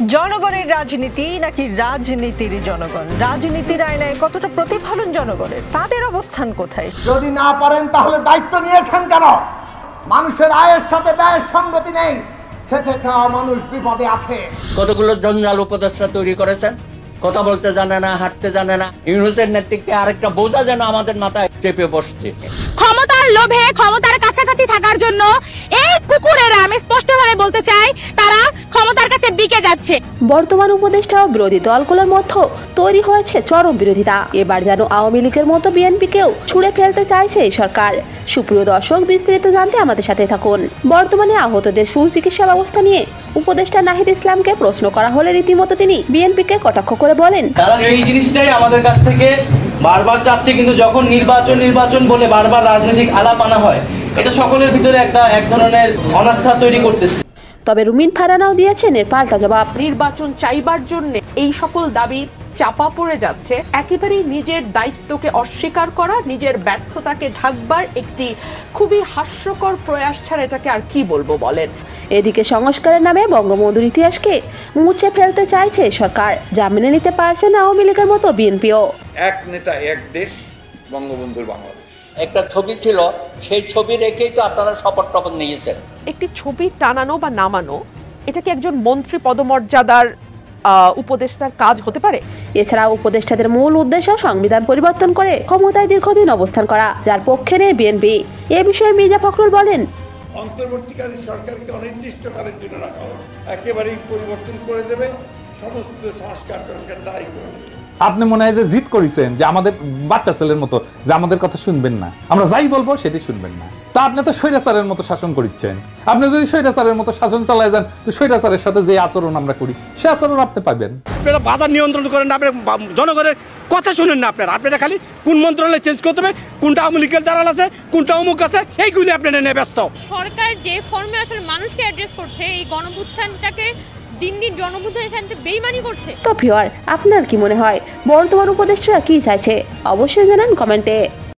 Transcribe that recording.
জনগণের রাজনীতি নাকি রাজনীতির জনগণ? রাজনীতির আয়নায় কতটা প্রতিফলন জনগণের? তাদের অবস্থান কোথায়? যদি না পারেন তাহলে দায়িত্ব নিয়েছেন কেন? মানুষের আয়ের সাথে ব্যয়ের সঙ্গতি নেই, খেটে খাওয়া মানুষ বিপদে আছে। কতগুলো জঞ্জাল উপদেষ্টা তৈরি করেছেন, কথা বলতে জানে না, হাঁটতে জানে না। ইউনুসের নেতৃত্বে আরেকটা বোঝা যেন আমাদের মাথায় চেপে বসছে। ক্ষমতার লোভে, ক্ষমতার কাছাকাছি থাকার জন্য এই কুকুরেরা, আমি স্পষ্টভাবে বলতে চাই, তারা ক্ষমতার কাছে বিকে যাচ্ছে। বর্তমান উপদেষ্টা ও বিরোধী দলগুলোর মধ্যে তৈরি হয়েছে চরম বিরোধিতা। এবার যেন আওয়ামী লীগের মতো বিএনপিকেও ছুঁড়ে ফেলতে চাইছে এই সরকার। সুপ্রিয় দর্শক, বিস্তারিত জানতে আমাদের সাথে থাকুন। বর্তমানে আহতদের সুচিকিৎসা ব্যবস্থা নিয়ে উপদেষ্টা নাহিদ ইসলামকে প্রশ্ন করা হলে রীতিমতো তিনি বিএনপিকে কটাক্ষ করে বলেন, তারা সেই জিনিসটাই আমাদের কাছ থেকে বারবার চাচ্ছে, কিন্তু যখন নির্বাচন বলে বারবার রাজনৈতিক আলাপ আনা হয়, এটা সকলের ভিতরে এক ধরনের অনাস্থা তৈরি করতেছে। তবে রুমিন ফারহানাও দিয়েছেন এর পাল্টা জবাব। নির্বাচন চাইবার জন্য এই সকল দাবি চাপা পড়ে যাচ্ছে একেবারেই নিজের দায়িত্বকে অস্বীকার করা, নিজের ব্যর্থতাকে ঢাকবার একটি খুবই হাস্যকর প্রয়াস ছাড়া এটাকে আর কি বলবো বলেন। এদিকে সংস্কারের নামে বঙ্গবন্ধুর ইতিহাসকে মুছে ফেলতে চাইছে সরকার, যা মেনে নিতে পারছে না আওয়ামী লীগের মতো বিএনপিও। এক নেতা এক দেশ, বঙ্গবন্ধুর বাংলাদেশ। একটা ছবি ছিল, সেই ছবি রেখেই তো আপনারা শপথ টপথ নিয়েছেন। একটি ছবি টানানো বা নামানো, এটা কি একজন মন্ত্রী পদমর্যাদার উপদেষ্টার কাজ হতে পারে? এছাড়া উপদেষ্টাদের মূল উদ্দেশ্য সংবিধান পরিবর্তন করে ক্ষমতায় দীর্ঘদিন অবস্থান করা, যার পক্ষে নেই বিএনপি। এ বিষয়ে মির্জা ফখরুল বলেন, অন্তর্বর্তীকালীন সরকারকে অনির্দিষ্টকালের জন্য রাখা হবে, একেবারেই পরিবর্তন করে দেবে, সমস্ত সংস্কার তাই করে দেবে। আপনি মনে হয় যে জিদ করেছেন যে আমাদের বাচ্চা ছেলের মতো, যে আমাদের কথা শুনবেন না, আমরা যাই বলবো সেটি শুনবেন না। তা আপনি তো স্বৈরাচারের মতো শাসন করছেন। আপনি যদি স্বৈরাচারের মতো শাসন চালায় যান, তো স্বৈরাচারের সাথে যে আচরণ আমরা করি, সে আচরণ আপনি পাবেন। আপনারা বাধা নিয়ন্ত্রণ করেন না, আপনি জনগণের কথা শুনেন না। আপনারা খালি কোন মন্ত্রণালয় চেঞ্জ করতে হবে, কোনটা আওয়ামী লীগের দালাল আছে, কোনটা অমুক আছে, এইগুলি আপনারা নিয়ে ব্যস্ত। সরকার যে ফর্মে আসলে মানুষকে অ্যাড্রেস করছে, এই গণভুত্থানটাকে দিন দিন জনভুত্থানের সাথে বেইমানি করছে। তো ভিউয়ার, আপনার কি মনে হয় বর্তমান উপদেষ্টারা কি চাইছে? অবশ্যই জানান কমেন্টে।